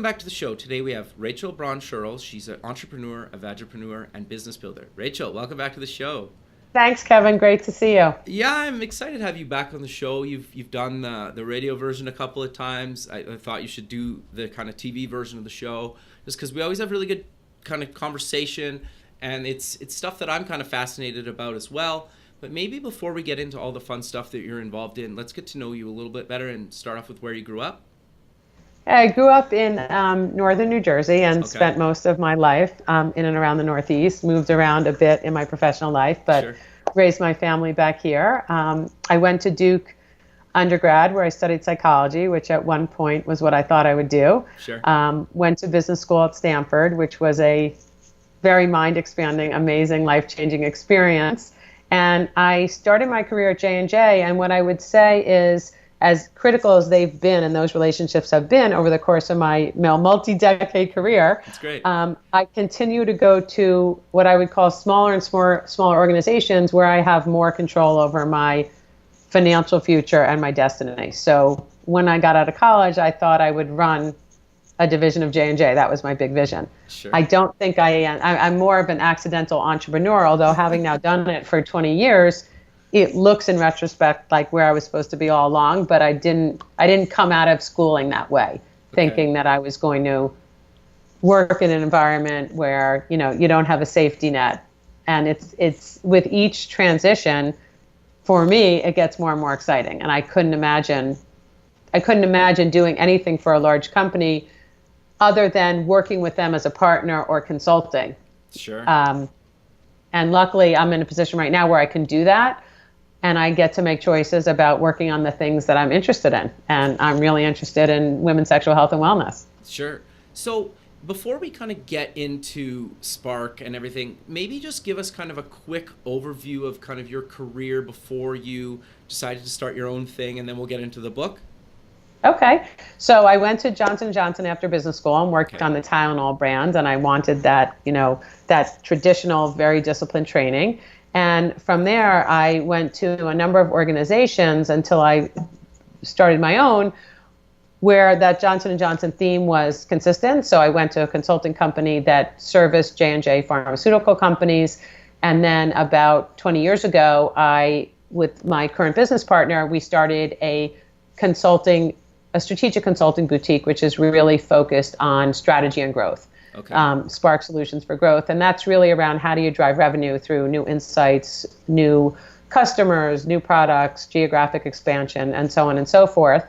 back to the show. Today we have Rachel Braun Scherl. She's an entrepreneur, a vagipreneur, and business builder. Rachel, welcome back to the show. Thanks, Kevin. Great to see you. Yeah, I'm excited to have you back on the show. You've done the radio version a couple of times. I thought you should do the kind of TV version of the show, just because we always have really good kind of conversation, and it's stuff that I'm kind of fascinated about as well. But maybe before we get into all the fun stuff that you're involved in, let's get to know you a little bit better and start off with where you grew up. I grew up in northern New Jersey and spent most of my life in and around the Northeast, moved around a bit in my professional life, but raised my family back here. I went to Duke undergrad where I studied psychology, which at one point was what I thought I would do. Went to business school at Stanford, which was a very mind-expanding, amazing, life-changing experience. And I started my career at J&J, and what I would say is, as critical as they've been and those relationships have been over the course of my multi-decade career, that's great. I continue to go to what I would call smaller and smaller organizations where I have more control over my financial future and my destiny. So when I got out of college, I thought I would run a division of J&J. That was my big vision. I don't think I'm more of an accidental entrepreneur, although having now done it for 20 years, it looks in retrospect like where I was supposed to be all along, but I didn't come out of schooling that way, thinking that I was going to work in an environment where, you don't have a safety net. And it's with each transition, for me, it gets more and more exciting. And I couldn't imagine doing anything for a large company other than working with them as a partner or consulting. And luckily, I'm in a position right now where I can do that. And I get to make choices about working on the things that I'm interested in. And I'm really interested in women's sexual health and wellness. So before we kind of get into Spark and everything, maybe just give us kind of a quick overview of kind of your career before you decided to start your own thing, and then we'll get into the book. Okay. So I went to Johnson & Johnson after business school and worked on the Tylenol brand, and I wanted that, that traditional, very disciplined training. And from there, I went to a number of organizations until I started my own, where that Johnson & Johnson theme was consistent. So I went to a consulting company that serviced J&J pharmaceutical companies. And then about 20 years ago, with my current business partner, we started a strategic consulting boutique, which is really focused on strategy and growth. Spark Solutions for Growth. And that's really around how do you drive revenue through new insights, new customers, new products, geographic expansion, and so on and so forth.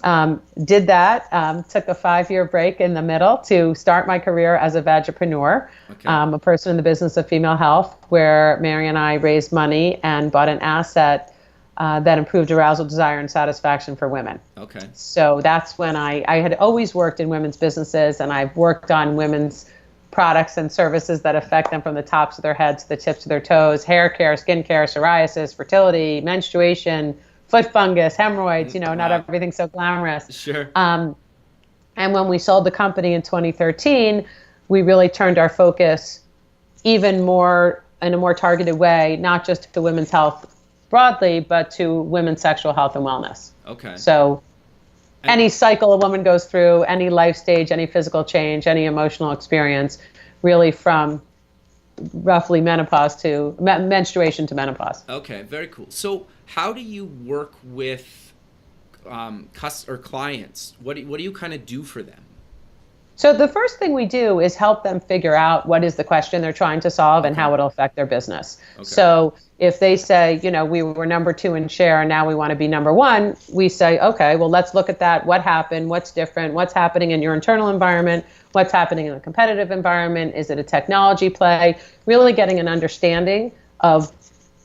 Did that, took a 5-year break in the middle to start my career as a vagipreneur, a person in the business of female health, where Mary and I raised money and bought an asset that improved arousal, desire, and satisfaction for women. So that's when I had always worked in women's businesses, and I've worked on women's products and services that affect them from the tops of their heads to the tips of their toes: hair care, skin care, psoriasis, fertility, menstruation, foot fungus, hemorrhoids, not everything so glamorous. And when we sold the company in 2013, we really turned our focus even more in a more targeted way, not just to women's health broadly, but to women's sexual health and wellness. So any cycle a woman goes through, any life stage, any physical change, any emotional experience, really from roughly menstruation to menopause. Very cool. So how do you work with clients? What do you kind of do for them? So the first thing we do is help them figure out what is the question they're trying to solve and how it'll affect their business. So if they say, we were number 2 in share and now we want to be number 1, we say, okay, well, let's look at that. What happened? What's different? What's happening in your internal environment? What's happening in the competitive environment? Is it a technology play? Really getting an understanding of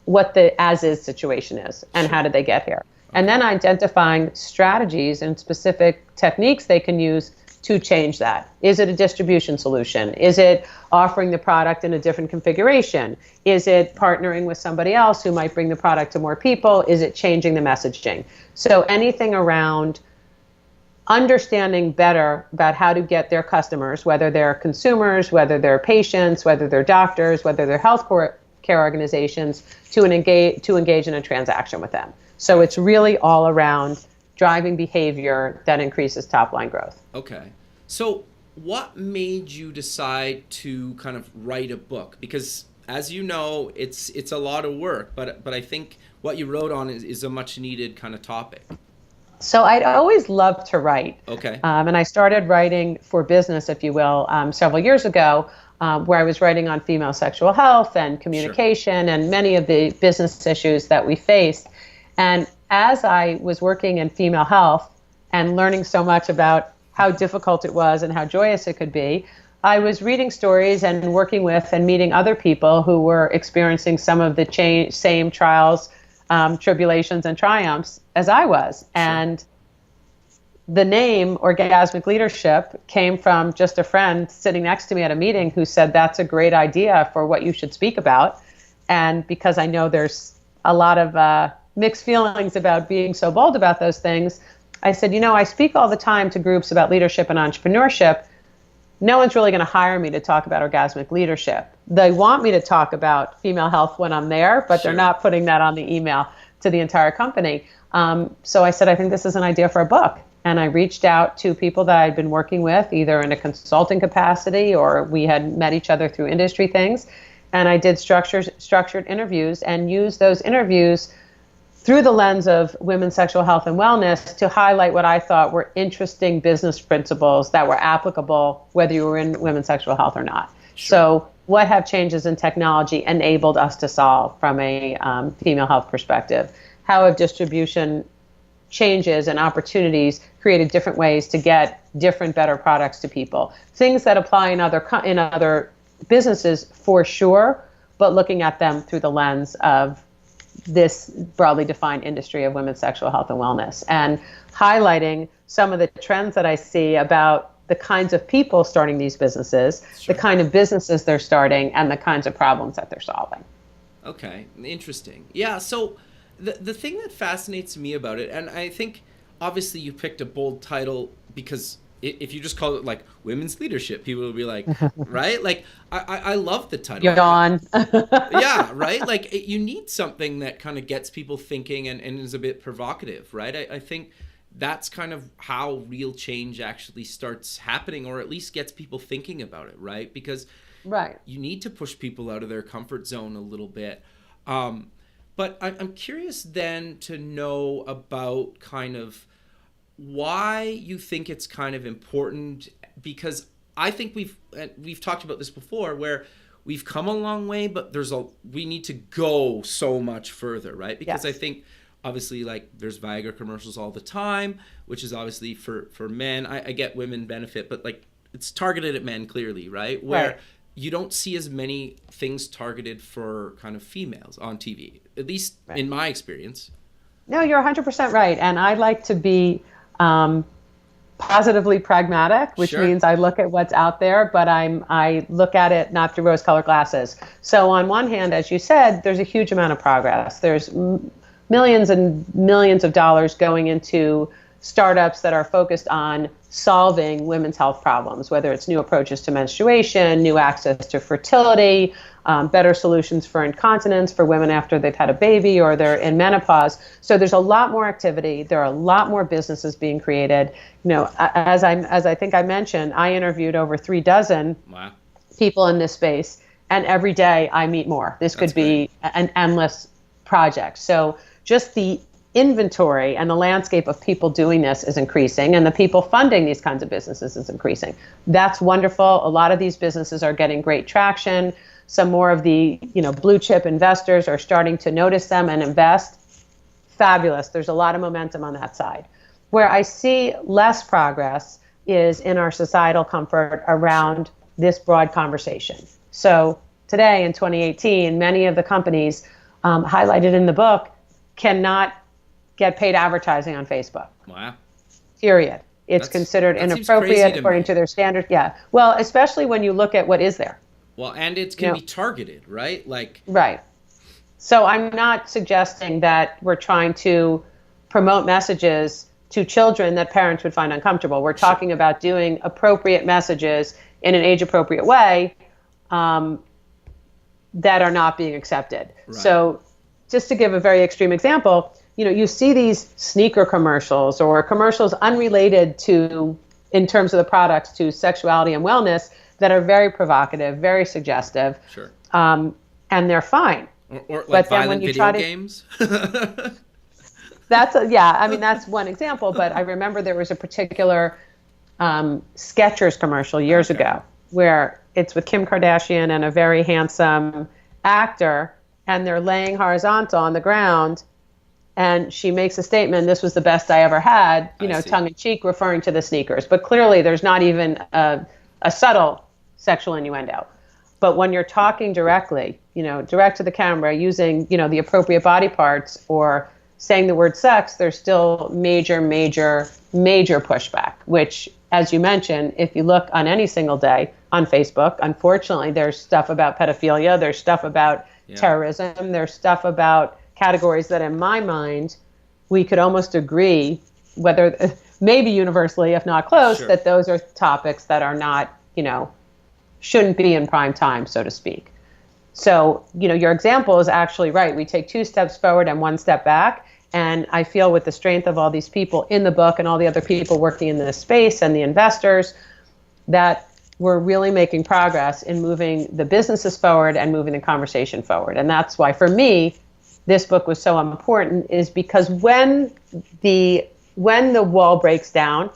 what the as-is situation is and how did they get here. And then identifying strategies and specific techniques they can use to change that. Is it a distribution solution? Is it offering the product in a different configuration? Is it partnering with somebody else who might bring the product to more people? Is it changing the messaging? So anything around understanding better about how to get their customers, whether they're consumers, whether they're patients, whether they're doctors, whether they're health care organizations, to engage in a transaction with them. So it's really all around driving behavior that increases top line growth. So what made you decide to kind of write a book? Because as you know, it's a lot of work, but I think what you wrote on is a much needed kind of topic. So I'd always loved to write. Okay. And I started writing for business, if you will, several years ago, where I was writing on female sexual health and communication and many of the business issues that we faced. And as I was working in female health and learning so much about how difficult it was and how joyous it could be, I was reading stories and working with and meeting other people who were experiencing some of the same trials, tribulations, and triumphs as I was. And the name Orgasmic Leadership came from just a friend sitting next to me at a meeting who said, that's a great idea for what you should speak about. And because I know there's a lot of mixed feelings about being so bold about those things, I said, I speak all the time to groups about leadership and entrepreneurship. No one's really going to hire me to talk about orgasmic leadership. They want me to talk about female health when I'm there, but they're not putting that on the email to the entire company. So I said, I think this is an idea for a book. And I reached out to people that I'd been working with, either in a consulting capacity or we had met each other through industry things. And I did structured interviews and used those interviews through the lens of women's sexual health and wellness to highlight what I thought were interesting business principles that were applicable whether you were in women's sexual health or not. So what have changes in technology enabled us to solve from a female health perspective? How have distribution changes and opportunities created different ways to get different, better products to people? Things that apply in other businesses for sure, but looking at them through the lens of this broadly defined industry of women's sexual health and wellness, and highlighting some of the trends that I see about the kinds of people starting these businesses, the kind of businesses they're starting, and the kinds of problems that they're solving. Okay, interesting. Yeah, so the thing that fascinates me about it, and I think obviously you picked a bold title because if you just call it like women's leadership, people will be like, right? Like, I love the title. You're on. Yeah, right? Like, you need something that kind of gets people thinking and is a bit provocative, right? I think that's kind of how real change actually starts happening, or at least gets people thinking about it, right? Because you need to push people out of their comfort zone a little bit. But I'm curious then to know about kind of why you think it's kind of important, because I think we've talked about this before, where we've come a long way, but we need to go so much further, right? Because I think obviously like there's Viagra commercials all the time, which is obviously for men. I get women benefit, but like it's targeted at men clearly, right? Where you don't see as many things targeted for kind of females on TV, at least in my experience. No, you're 100% right. And I like to be positively pragmatic, which means I look at what's out there, but I look at it not through rose-colored glasses. So on one hand, as you said, there's a huge amount of progress. There's millions and millions of dollars going into startups that are focused on solving women's health problems, whether it's new approaches to menstruation, new access to fertility, better solutions for incontinence for women after they've had a baby or they're in menopause. So there's a lot more activity. There are a lot more businesses being created. As I think I mentioned, I interviewed over 36 people in this space, and every day I meet more. This could be an endless project. So just the inventory and the landscape of people doing this is increasing, and the people funding these kinds of businesses is increasing. That's wonderful. A lot of these businesses are getting great traction. Some more of the blue chip investors are starting to notice them and invest. Fabulous. There's a lot of momentum on that side. Where I see less progress is in our societal comfort around this broad conversation. So today in 2018, many of the companies highlighted in the book cannot get paid advertising on Facebook. Wow. Period. It's considered inappropriate according to their standard. Yeah. Well, especially when you look at what is there. Well, and it can be targeted, right? Right. So I'm not suggesting that we're trying to promote messages to children that parents would find uncomfortable. We're talking about doing appropriate messages in an age-appropriate way that are not being accepted. Right. So just to give a very extreme example, you see these sneaker commercials or commercials unrelated to in terms of the products to sexuality and wellness that are very provocative, very suggestive. Sure. And they're fine. Or like but then violent when you video try to, games. that's one example. But I remember there was a particular Skechers commercial years ago where it's with Kim Kardashian and a very handsome actor, and they're laying horizontal on the ground, and she makes a statement, "This was the best I ever had," tongue in cheek, referring to the sneakers. But clearly there's not even a subtle sexual innuendo. But when you're talking directly, direct to the camera, using, the appropriate body parts or saying the word sex, there's still major pushback, which, as you mentioned, if you look on any single day on Facebook, unfortunately, there's stuff about pedophilia, there's stuff about terrorism, there's stuff about categories that in my mind, we could almost agree, whether maybe universally, if not close, that those are topics that are not, shouldn't be in prime time, so to speak. So, your example is actually right. We take 2 steps forward and 1 step back. And I feel with the strength of all these people in the book and all the other people working in this space and the investors, that we're really making progress in moving the businesses forward and moving the conversation forward. And that's why, for me, this book was so important, is because when the wall breaks down,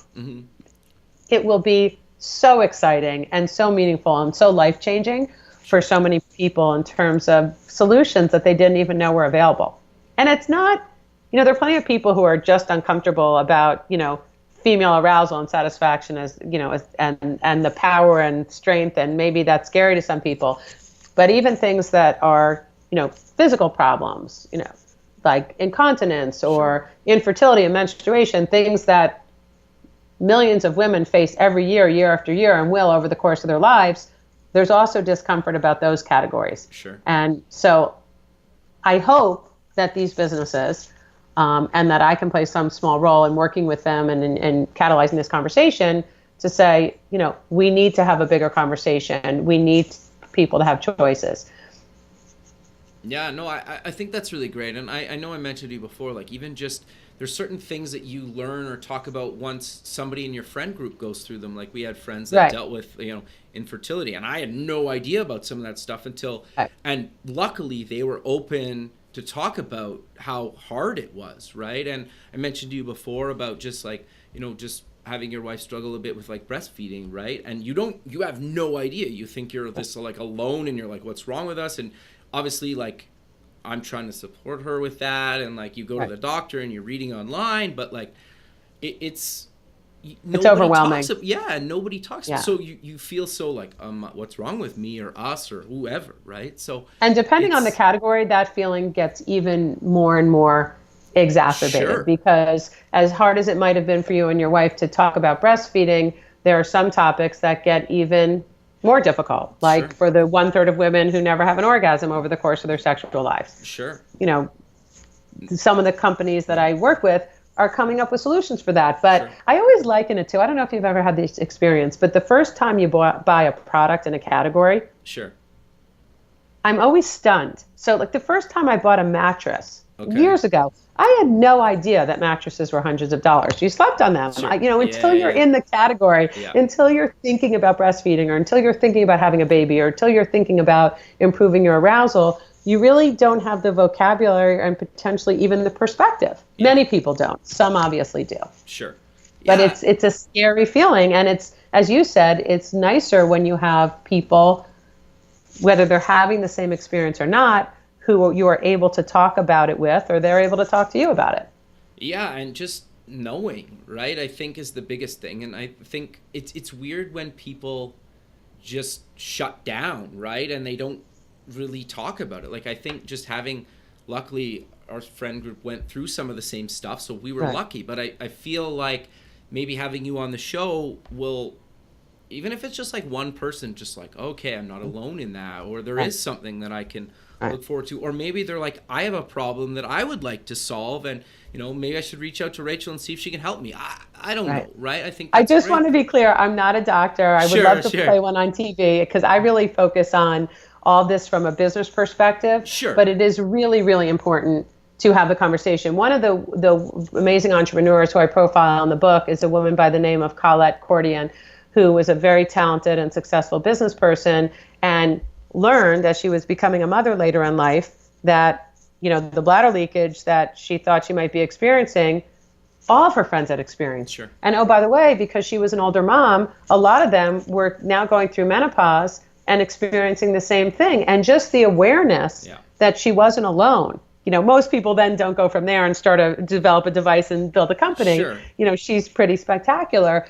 it will be so exciting and so meaningful and so life-changing for so many people in terms of solutions that they didn't even know were available. And it's not, there are plenty of people who are just uncomfortable about, female arousal and satisfaction and the power and strength, and maybe that's scary to some people. But even things that are, physical problems, like incontinence or infertility and menstruation, things that millions of women face every year, year after year, and will over the course of their lives, there's also discomfort about those categories. Sure. And so I hope that these businesses, and that I can play some small role in working with them and catalyzing this conversation to say, we need to have a bigger conversation. We need people to have choices. Yeah, no, I think that's really great. And I know I mentioned to you before, like even just there's certain things that you learn or talk about once somebody in your friend group goes through them. Like we had friends that dealt with, infertility, and I had no idea about some of that stuff until, and luckily they were open to talk about how hard it was, right? And I mentioned to you before about just like, just having your wife struggle a bit with like breastfeeding, right? And you have no idea. You think you're this like alone and you're like, what's wrong with us? And obviously like I'm trying to support her with that, and like you go to the doctor and you're reading online, but like it's overwhelming. And nobody talks. So you feel so like what's wrong with me or us or whoever, right? So and depending on the category, that feeling gets even more and more exacerbated, because as hard as it might have been for you and your wife to talk about breastfeeding, there are some topics that get even more difficult, like for the 1/3 of women who never have an orgasm over the course of their sexual lives. Some of the companies that I work with are coming up with solutions for that. But I always liken it to, I don't know if you've ever had this experience, but the first time you buy a product in a category, I'm always stunned. So like the first time I bought a mattress years ago, I had no idea that mattresses were hundreds of dollars. You slept on them, until you're in the category, until you're thinking about breastfeeding, or until you're thinking about having a baby, or until you're thinking about improving your arousal, you really don't have the vocabulary and potentially even the perspective. Many people don't. Some obviously do. But it's a scary feeling. And it's, as you said, it's nicer when you have people, whether they're having the same experience or not, who you are able to talk about it with, or they're able to talk to you about it. Yeah, and just knowing, right, I think is the biggest thing. And I think it's weird when people just shut down, right, and they don't really talk about it. Like I think just luckily our friend group went through some of the same stuff, so we were lucky. But I feel like maybe having you on the show will, even if it's just like one person, just like, okay, I'm not alone in that, or there is something that I can look forward to, or maybe they're like, I have a problem that I would like to solve, and maybe I should reach out to Rachel and see if she can help me. I don't know, right? I think I just want to be clear, I'm not a doctor. I would love to play one on TV, because I really focus on all this from a business perspective. But it is really, really important to have the conversation. One of the amazing entrepreneurs who I profile in the book is a woman by the name of Colette Cordian, who was a very talented and successful business person and learned as she was becoming a mother later in life that, the bladder leakage that she thought she might be experiencing, all of her friends had experienced. Sure. And oh, by the way, because she was an older mom, a lot of them were now going through menopause and experiencing the same thing. And just the awareness that she wasn't alone. Most people then don't go from there and develop a device and build a company. Sure. She's pretty spectacular.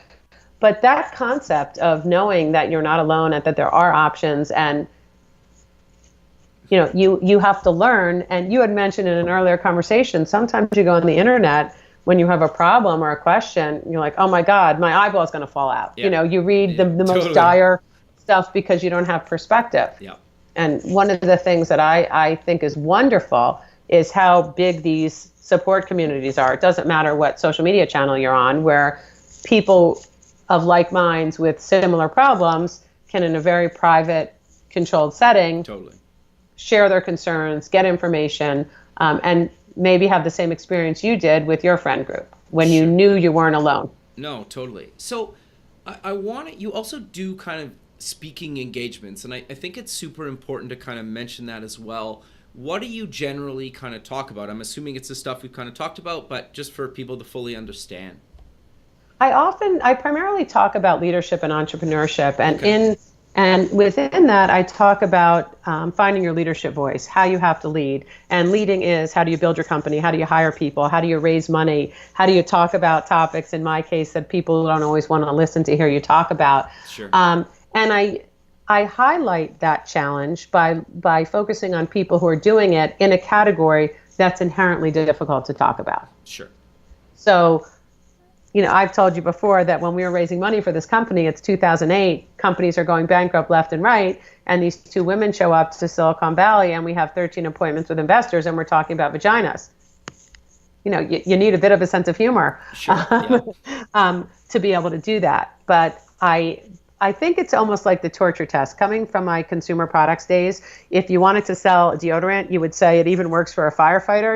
But that concept of knowing that you're not alone and that there are options, and you have to learn. And you had mentioned in an earlier conversation, sometimes you go on the internet when you have a problem or a question, you're like, oh my God, my eyeball is going to fall out. Yeah. You read the most Totally. dire stuff because you don't have perspective. Yeah. And one of the things that I think is wonderful is how big these support communities are. It doesn't matter what social media channel you're on, where people of like minds with similar problems can, in a very private, controlled setting, Totally. share their concerns, get information, and maybe have the same experience you did with your friend group when you knew you weren't alone. No, totally. So I want you also do kind of speaking engagements, and I think it's super important to kind of mention that as well. What do you generally kind of talk about? I'm assuming it's the stuff we've kind of talked about, but just for people to fully understand. I primarily talk about leadership and entrepreneurship, and Okay. And within that, I talk about finding your leadership voice, how you have to lead. And leading is, how do you build your company? How do you hire people? How do you raise money? How do you talk about topics, in my case, that people don't always want to listen to hear you talk about? Sure. And I highlight that challenge by focusing on people who are doing it in a category that's inherently difficult to talk about. Sure. So, I've told you before that when we were raising money for this company, it's 2008, companies are going bankrupt left and right, and these two women show up to Silicon Valley, and we have 13 appointments with investors, and we're talking about vaginas. You need a bit of a sense of humor Sure. to be able to do that. But I think it's almost like the torture test. Coming from my consumer products days, if you wanted to sell a deodorant, you would say it even works for a firefighter.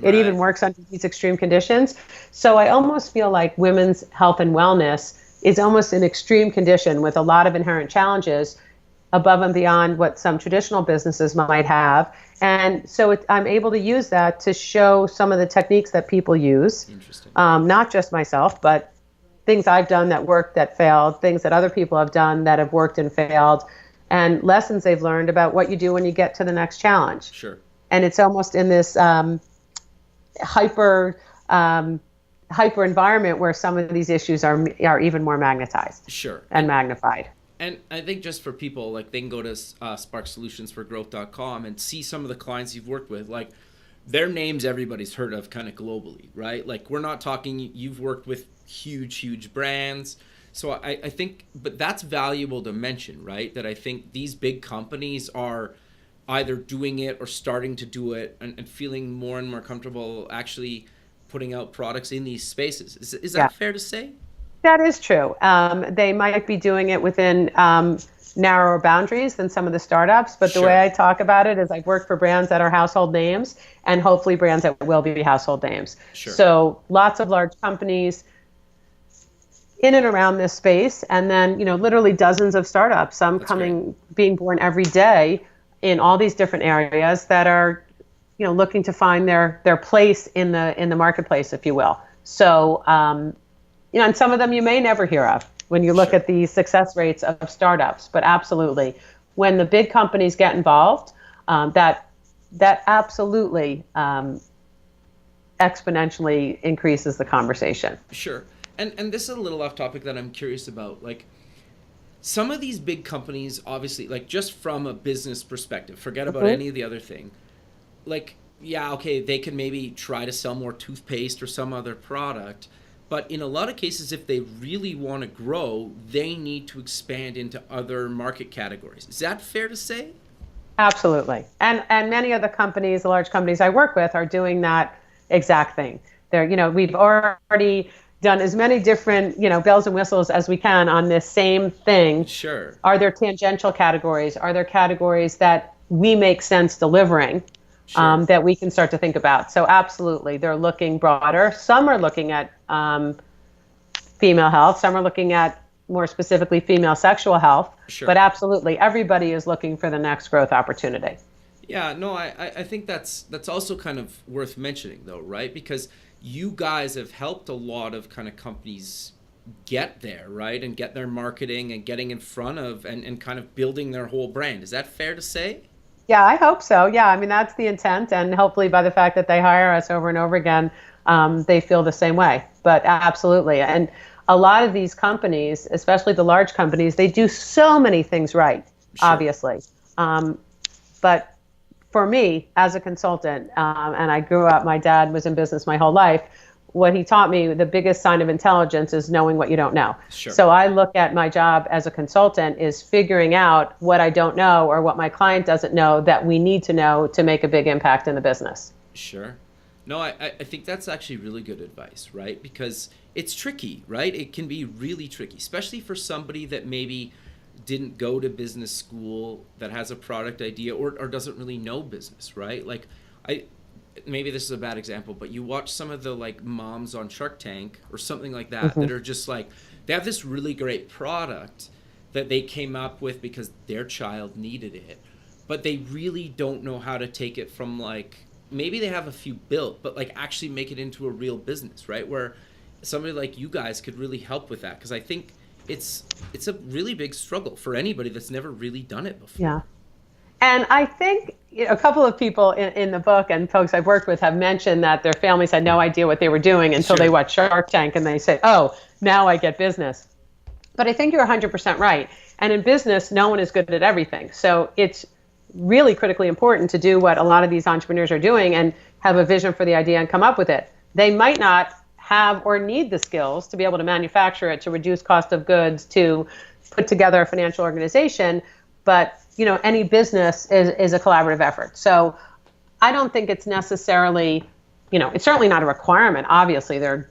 It even works under these extreme conditions. So I almost feel like women's health and wellness is almost an extreme condition with a lot of inherent challenges above and beyond what some traditional businesses might have. And so I'm able to use that to show some of the techniques that people use. Interesting. Not just myself, but things I've done that worked, that failed, things that other people have done that have worked and failed, and lessons they've learned about what you do when you get to the next challenge. Sure. And it's almost in this hyper environment where some of these issues are even more magnetized. Sure. And magnified. And I think just for people, like, they can go to sparksolutionsforgrowth.com and see some of the clients you've worked with. Like, their names everybody's heard of kind of globally, right? Like, we're not talking, you've worked with huge brands. So I think, but that's valuable to mention, right? That I think these big companies are either doing it or starting to do it and feeling more and more comfortable actually putting out products in these spaces. Is that fair to say? That is true. They might be doing it within narrower boundaries than some of the startups, but the way I talk about it is I've worked for brands that are household names and hopefully brands that will be household names. Sure. So lots of large companies in and around this space, and then literally dozens of startups, some being born every day in all these different areas that are looking to find their place in the marketplace, if you will. So and some of them you may never hear of when you look at the success rates of startups, but absolutely, when the big companies get involved, that absolutely exponentially increases the conversation. Sure. And this is a little off topic that I'm curious about. Like, some of these big companies, obviously, like, just from a business perspective, forget about any of the other thing. Like, they can maybe try to sell more toothpaste or some other product. But in a lot of cases, if they really want to grow, they need to expand into other market categories. Is that fair to say? Absolutely. And many of the companies, the large companies I work with, are doing that exact thing. We've already done as many different, bells and whistles as we can on this same thing. Sure. Are there tangential categories? Are there categories that we make sense delivering? Sure. that we can start to think about. So absolutely, they're looking broader. Some are looking at female health. Some are looking at more specifically female sexual health. Sure. But absolutely, everybody is looking for the next growth opportunity. Yeah, no, I think that's also kind of worth mentioning, though, right? Because you guys have helped a lot of kind of companies get there, right? And get their marketing and getting in front of and kind of building their whole brand. Is that fair to say? Yeah, I hope so. Yeah, I mean, that's the intent. And hopefully by the fact that they hire us over and over again, they feel the same way. But absolutely. And a lot of these companies, especially the large companies, they do so many things right, Sure. obviously. But for me, as a consultant, and I grew up, my dad was in business my whole life, what he taught me, the biggest sign of intelligence is knowing what you don't know. Sure. So I look at my job as a consultant is figuring out what I don't know or what my client doesn't know that we need to know to make a big impact in the business. Sure. No, I think that's actually really good advice, right? Because it's tricky, right? It can be really tricky, especially for somebody that maybe didn't go to business school, that has a product idea or doesn't really know business, right? Like maybe this is a bad example, but you watch some of the like moms on Shark Tank or something like that, that are just like, they have this really great product that they came up with because their child needed it, but they really don't know how to take it from like, maybe they have a few built, but like actually make it into a real business, right? Where somebody like you guys could really help with that. Cause I think it's a really big struggle for anybody that's never really done it before. Yeah. And I think a couple of people in the book and folks I've worked with have mentioned that their families had no idea what they were doing until Sure. they watched Shark Tank and they say, oh, now I get business. But I think you're 100% right. And in business, no one is good at everything. So it's really critically important to do what a lot of these entrepreneurs are doing and have a vision for the idea and come up with it. They might not have or need the skills to be able to manufacture it, to reduce cost of goods, to put together a financial organization, but any business is a collaborative effort. So I don't think it's necessarily, it's certainly not a requirement. Obviously, there are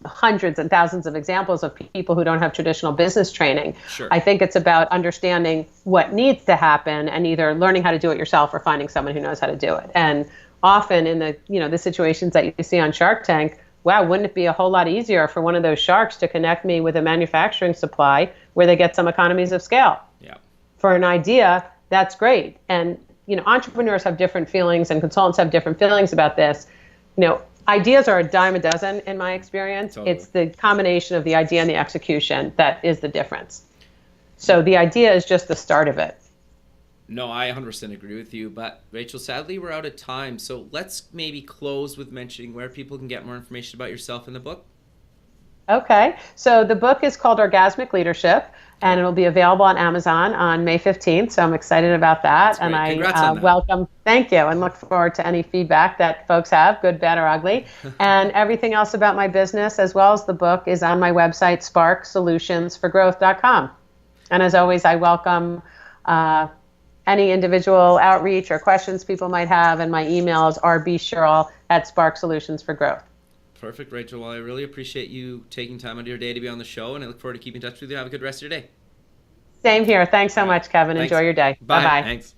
hundreds and thousands of examples of people who don't have traditional business training. Sure. I think it's about understanding what needs to happen and either learning how to do it yourself or finding someone who knows how to do it. And often in the situations that you see on Shark Tank, wow, wouldn't it be a whole lot easier for one of those sharks to connect me with a manufacturing supply where they get some economies of scale? Yeah. For an idea, that's great. And, entrepreneurs have different feelings and consultants have different feelings about this. Ideas are a dime a dozen in my experience. Totally. It's the combination of the idea and the execution that is the difference. So the idea is just the start of it. No, I 100% agree with you. But Rachel, sadly, we're out of time. So let's maybe close with mentioning where people can get more information about yourself in the book. Okay. So the book is called Orgasmic Leadership, and it'll be available on Amazon on May 15th. So I'm excited about that. That's great. Congrats on that. Welcome. Thank you. And look forward to any feedback that folks have, good, bad, or ugly. And everything else about my business, as well as the book, is on my website, sparksolutionsforgrowth.com. And as always, I welcome any individual outreach or questions people might have. And my email is rbscherl@sparksolutionsforgrowth. Perfect, Rachel. Well, I really appreciate you taking time out of your day to be on the show, and I look forward to keeping in touch with you. Have a good rest of your day. Same here. Thanks so much, Kevin. Thanks. Enjoy your day. Bye. Bye-bye. Thanks.